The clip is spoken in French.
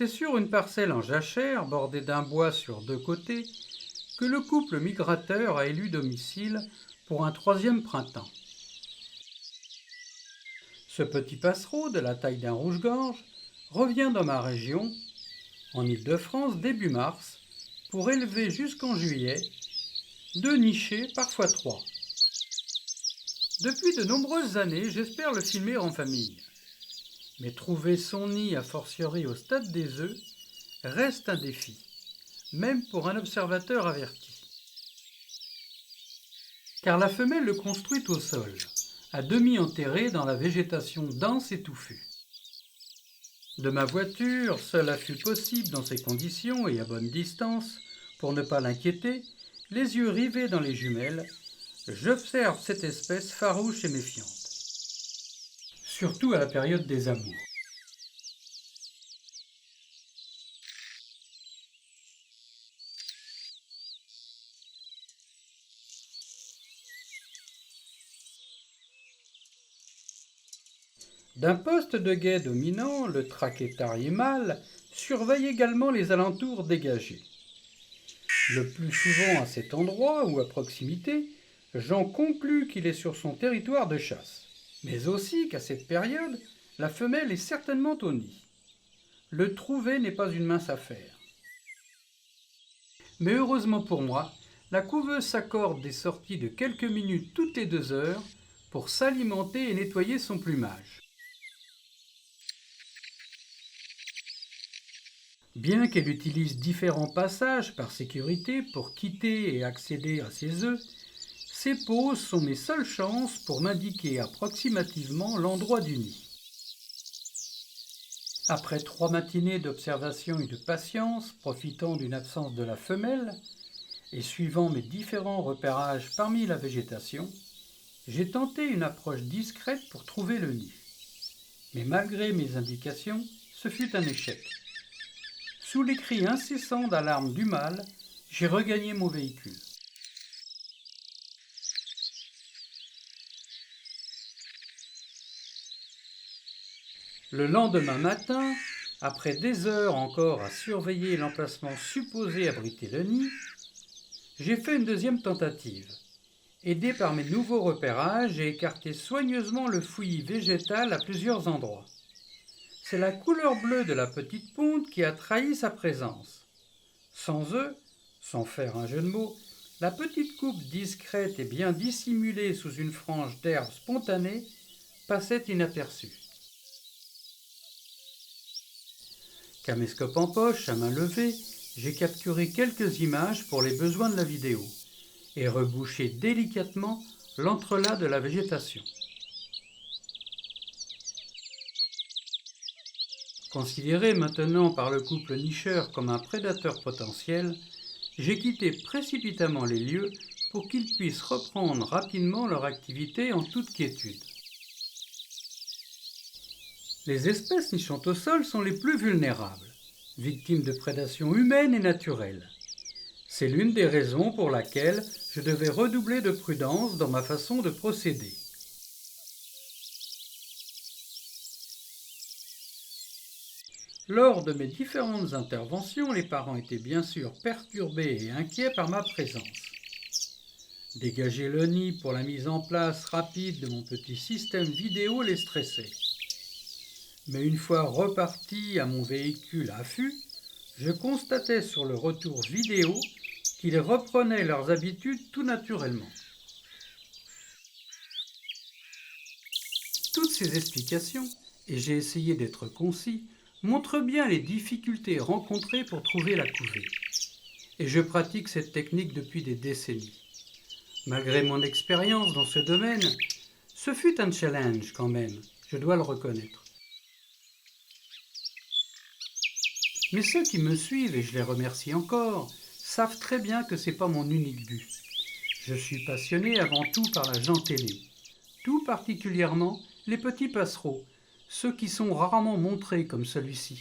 C'est sur une parcelle en jachère, bordée d'un bois sur deux côtés, que le couple migrateur a élu domicile pour un troisième printemps. Ce petit passereau, de la taille d'un rouge-gorge, revient dans ma région, en Île-de-France, début mars, pour élever jusqu'en juillet 2 nichés, parfois 3. Depuis de nombreuses années, j'espère le filmer en famille. Mais trouver son nid, a fortiori au stade des œufs, reste un défi, même pour un observateur averti. Car la femelle le construit au sol, à demi enterré dans la végétation dense et touffue. De ma voiture, seul affût possible dans ces conditions et à bonne distance, pour ne pas l'inquiéter, les yeux rivés dans les jumelles, j'observe cette espèce farouche et méfiante. Surtout à la période des amours. D'un poste de guet dominant, le trachétarié mâle surveille également les alentours dégagés. Le plus souvent à cet endroit ou à proximité, j'en conclus qu'il est sur son territoire de chasse. Mais aussi qu'à cette période, la femelle est certainement au nid. Le trouver n'est pas une mince affaire. Mais heureusement pour moi, la couveuse s'accorde des sorties de quelques minutes toutes les 2 heures pour s'alimenter et nettoyer son plumage. Bien qu'elle utilise différents passages par sécurité pour quitter et accéder à ses œufs, ces pauses sont mes seules chances pour m'indiquer approximativement l'endroit du nid. Après 3 matinées d'observation et de patience, profitant d'une absence de la femelle, et suivant mes différents repérages parmi la végétation, j'ai tenté une approche discrète pour trouver le nid. Mais malgré mes indications, ce fut un échec. Sous les cris incessants d'alarme du mâle, j'ai regagné mon véhicule. Le lendemain matin, après des heures encore à surveiller l'emplacement supposé abriter le nid, j'ai fait une deuxième tentative. Aidé par mes nouveaux repérages, j'ai écarté soigneusement le fouillis végétal à plusieurs endroits. C'est la couleur bleue de la petite ponte qui a trahi sa présence. Sans eux, sans faire un jeu de mots, la petite coupe discrète et bien dissimulée sous une frange d'herbe spontanée passait inaperçue. Caméscope en poche, à main levée, j'ai capturé quelques images pour les besoins de la vidéo et rebouché délicatement l'entrelac de la végétation. Considéré maintenant par le couple nicheur comme un prédateur potentiel, j'ai quitté précipitamment les lieux pour qu'ils puissent reprendre rapidement leur activité en toute quiétude. Les espèces nichant au sol sont les plus vulnérables, victimes de prédation humaine et naturelle. C'est l'une des raisons pour laquelle je devais redoubler de prudence dans ma façon de procéder. Lors de mes différentes interventions, les parents étaient bien sûr perturbés et inquiets par ma présence. Dégager le nid pour la mise en place rapide de mon petit système vidéo les stressait. Mais une fois reparti à mon véhicule à affût, je constatais sur le retour vidéo qu'ils reprenaient leurs habitudes tout naturellement. Toutes ces explications, et j'ai essayé d'être concis, montrent bien les difficultés rencontrées pour trouver la couvée. Et je pratique cette technique depuis des décennies. Malgré mon expérience dans ce domaine, ce fut un challenge quand même, je dois le reconnaître. Mais ceux qui me suivent, et je les remercie encore, savent très bien que ce n'est pas mon unique but. Je suis passionné avant tout par la gentélie, tout particulièrement les petits passereaux, ceux qui sont rarement montrés comme celui-ci.